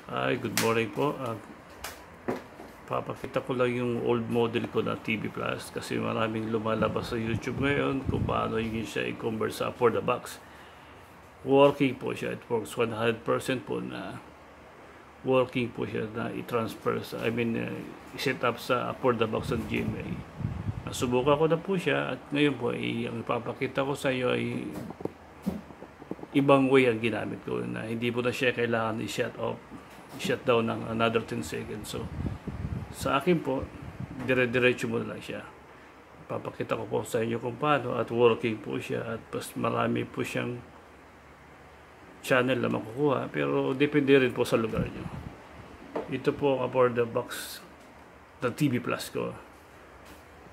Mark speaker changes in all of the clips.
Speaker 1: Ay, good morning po. Papakita ko lang yung old model ko na TVPLUS kasi maraming lumalabas sa YouTube ngayon kung paano yung siya i-convert sa Affordabox. Working po siya. It works 100% po na working po siya na i-transfer sa, i-set up sa Affordabox ng GMA. Nasubukan ko na po siya at ngayon po ang ipapakita ko sa iyo ay ibang way ang ginamit ko na hindi po na siya kailangan i-shut down ng another 10 seconds. So, sa akin po, dire-diretso mo lang siya. Papakita ko po sa inyo kung paano at working po siya at mas marami po siyang channel na makukuha pero depende rin po sa lugar nyo. Ito po ang Affordabox na TVPLUS ko.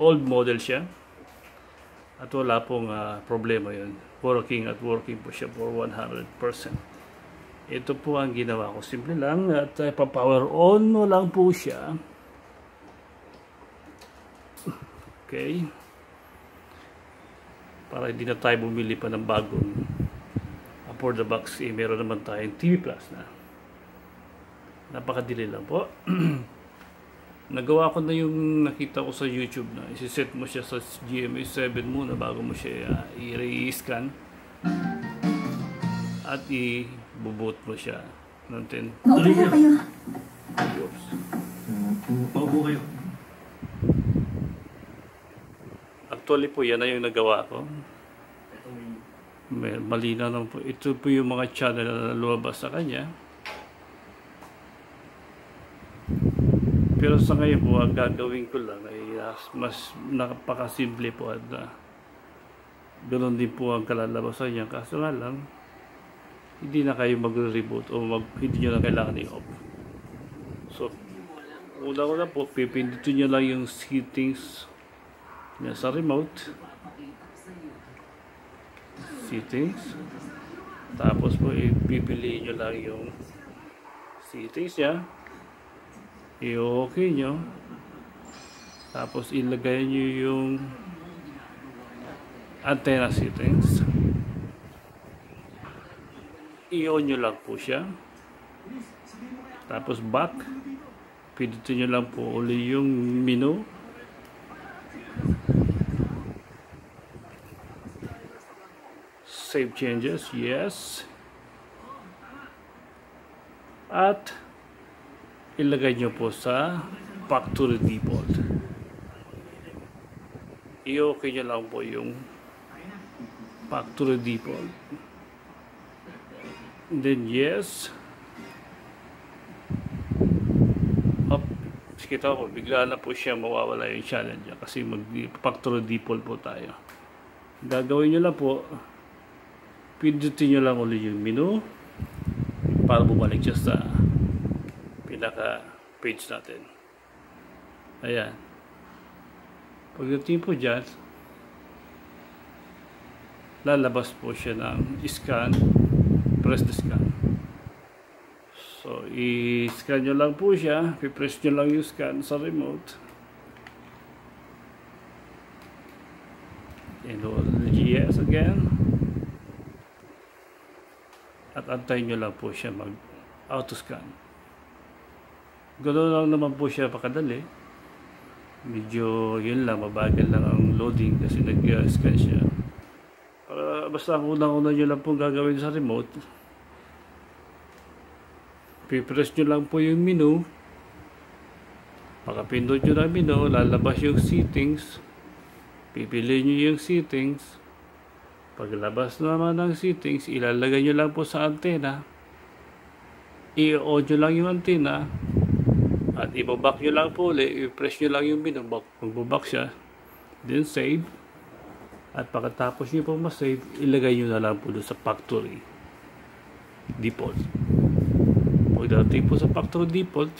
Speaker 1: Old model siya at wala pong problema yun. Working po siya for 100%. Ito po ang ginawa ko. Simple lang at pa-power on mo lang po siya. Okay. Para hindi na tayo bumili pa ng bagong Affordabox, meron naman tayong TVPLUS na. Napakadili lang po. Nagawa ko na yung nakita ko sa YouTube na isi-set mo siya sa GMA 7 muna bago mo siya i-scan at i-boot mo siya ng 10.
Speaker 2: Maupo po kayo.
Speaker 1: Oops.
Speaker 3: Maupo kayo.
Speaker 1: Actually po yan na yung nagawa ko. Malina naman po. Ito po yung mga channel na lumabas sa kanya. Pero sa ngayon po, ang gagawin ko lang ay mas napakasimple po at ganoon din po ang kalalabasan niya. Kaso nga lang, hindi na kayo mag-reboot o hindi nyo na kailangan i-off. So, una po, pipindutin nyo lang yung settings niya sa remote. Settings. Tapos po, ipipiliin nyo lang yung settings niya. I-okay nyo. Tapos ilagay nyo yung antenna settings. I-on nyo lang po siya. Tapos back. Pindutin nyo lang po uli yung menu. Save changes. Yes. At ilagay nyo po sa factory default. I-okay nyo lang po yung factory default. And then yes. Up. Kita ko, bigla na po siya mawawala yung channel niya kasi mag-factory default po tayo. Gagawin nyo lang po, pindutin nyo lang ulit yung menu para bumalik siya sa pinaka-page natin. Ayan. Pagdating po dyan, lalabas po siya ng scan. Press the scan. So, i-scan nyo lang po siya. I-press nyo lang yung scan sa remote. And yes again. At antayin nyo lang po siya mag-auto-scan. Ganoon lang naman po siya pakadali. Medyo yun lang, mabagal lang ang loading kasi nag-scan siya. Basta ang unang-una nyo lang po gagawin sa remote, pipress nyo lang po yung menu. Pakapindot nyo na menu, lalabas yung settings. Pipili nyo yung settings. Paglabas naman ng settings, ilalagay nyo lang po sa antena. I-on nyo lang yung antena. At ibabak nyo lang po ulit, i-press nyo lang yung menu, magbabak siya, then save. At pagkatapos nyo po ma-save, ilagay nyo na lang po doon sa factory default. Pagdating po sa factory default,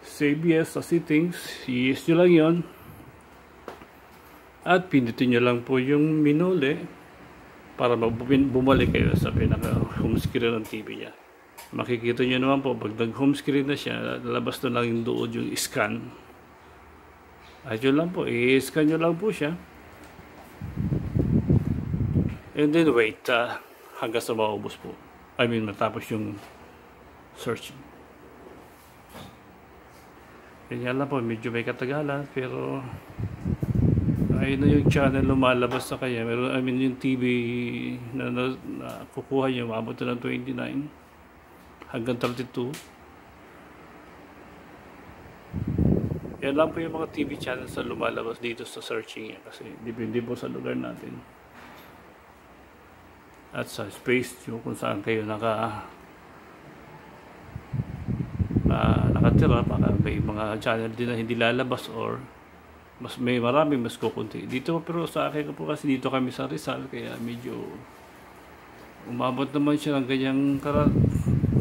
Speaker 1: save yes sa settings, yes nyo lang yon. At pindutin nyo lang po yung menu ulit para bumalik kayo sa pinaka-home screen ng TV niya. Makikita nyo naman po, pag nag-home screen na siya, lalabas na lang yung doon yung scan. At yun lang po, i-scan nyo lang po siya. And then wait hanggang sa maubos po. Matapos yung search. Yun nga lang po, medyo may katagalan, pero ayun na yung channel lumalabas sa kanya. Meron, I mean, yung TV na kukuha niya, maabot na ng 29 hanggang 32. Yan lang po yung mga TV channels na lumalabas dito sa searching niya, kasi depende po sa lugar natin. At sa space nyo kung saan kayo nakatira, baka may mga channel din na hindi lalabas or may marami, mas kukunti. Dito pero sa akin po kasi dito kami sa Rizal, kaya medyo umabot naman siya ng ganyang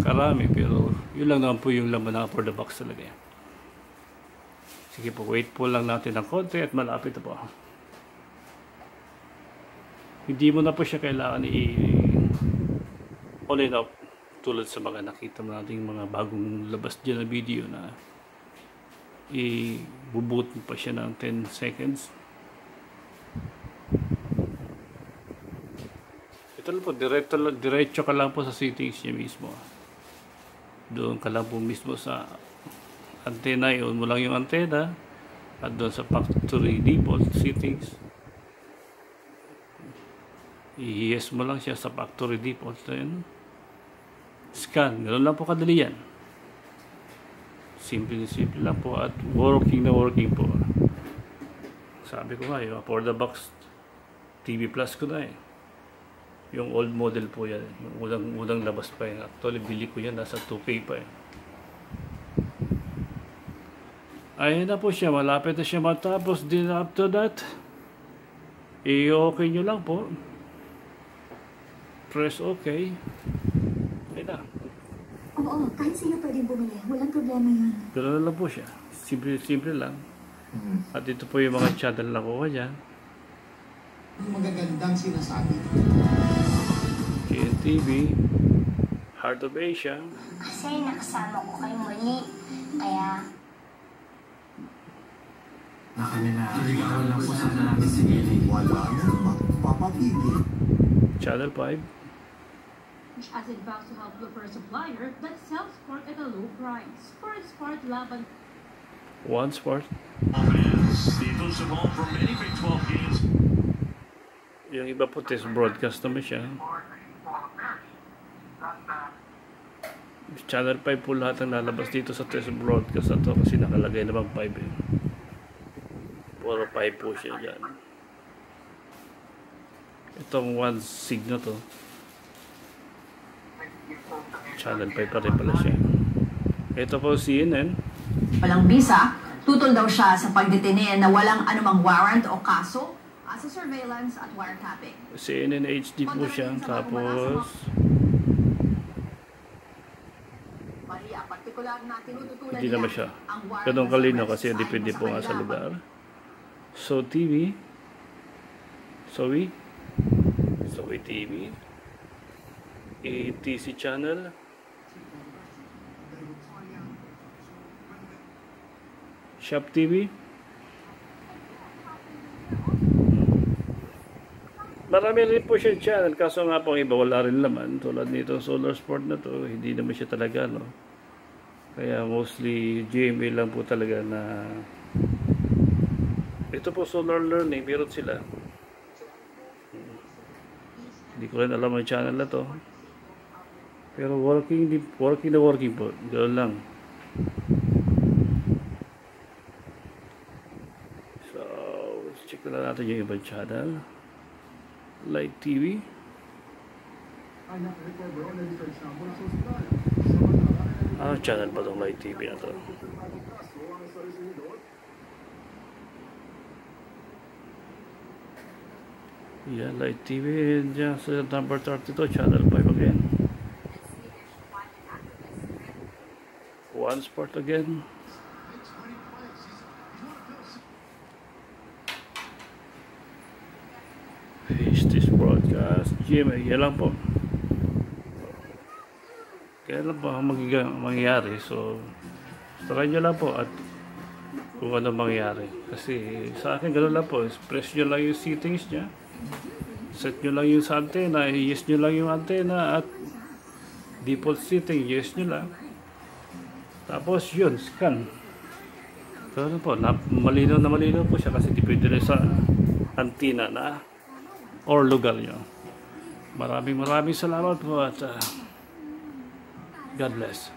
Speaker 1: karami, pero yun lang naman po yung laman ng Affordabox talaga yan. Sige po, wait po lang natin ng konti at malapit na po. Hindi mo na po siya kailangan on and off tulad sa mga nakita mo nating mga bagong labas dyan na video na i-boot pa siya ng 10 seconds. Ito lang po, diretso ka lang po sa settings niya mismo. Doon ka lang po mismo sa antenna, i-on mo lang yung antenna at doon sa factory default settings i-yes mo lang siya sa factory default na yun. Scan, ganoon lang po kadali yan. Simple lang po at working na working po. Sabi ko nga, yung Affordabox TVPLUS ko na eh. Yung old model po yan, yung unang labas pa yan. Actually, bili ko yan, nasa 2K pa eh. Ayun na po siya, malapit na siya matapos. Din after that, i-okay nyo lang po. Press OK. Ayun na.
Speaker 2: Oo, kahit sino pwedeng bumili. Walang problema yun.
Speaker 1: Pero na lang po siya. Simple lang. At ito po yung mga channel na kuha dyan.
Speaker 4: Magagandang sinasabi.
Speaker 1: GNTV, Heart of Asia.
Speaker 5: Kasi nakasama ko kayo muli. Kaya
Speaker 3: Na kami na ikaw lang po sana namin si Gili.
Speaker 4: Wala nang magpapapigil.
Speaker 1: Channel 5.
Speaker 6: As it vows to help look for a supplier that sells pork at a low price. For its part, Laban
Speaker 1: One Sport.
Speaker 7: Dito sa home for many Big 12 games.
Speaker 1: Yung iba po test broadcast naman siya. Channel 5 po lahat ang lalabas dito sa test broadcast na to kasi nakalagay naman 5 eh. Puro 5 po siya dyan. Itong 1 sig na to, Channel 5 pa rin pala siya. Ito po CNN.
Speaker 8: Walang bisa, tutol daw siya sa pagdetene na walang anumang warrant o kaso sa surveillance at wiretapping.
Speaker 1: CNN HD po siya. Tapos hindi naman siya ganun kalino kasi depende po nga sa lugar. So TV, Sowi TV, ATC channel, Shop TV. Marami rin po siya channel, kaso nga po iba wala rin laman. Tulad nito Solar Sport na to, hindi naman siya talaga, no? Kaya mostly GMA lang po talaga na. Ito po Solar Learning, meron sila. Hindi ko rin alam ang channel na to. Pero working po. Ganoon lang. So, check na natin yung ibang channel. Light TV. Channel pa itong Light TV na to. Yan, Light TV. Diyan sa number 32, channel 5 again. One Sport again. Face this broadcast. GMA, yan lang po. Kaya lang po ang mangyayari. So, try nyo lang po at kung ano mangyayari. Kasi sa akin gano'n lang po. Press nyo lang yung settings nya. Set nyo lang yung sa antenna. Yes nyo lang yung antenna at default setting. Yes nyo lang. Tapos yun, scan. So ano po, malinaw na malinaw po siya kasi depende rin sa antina na or lugar nyo. Maraming salamat po at God bless.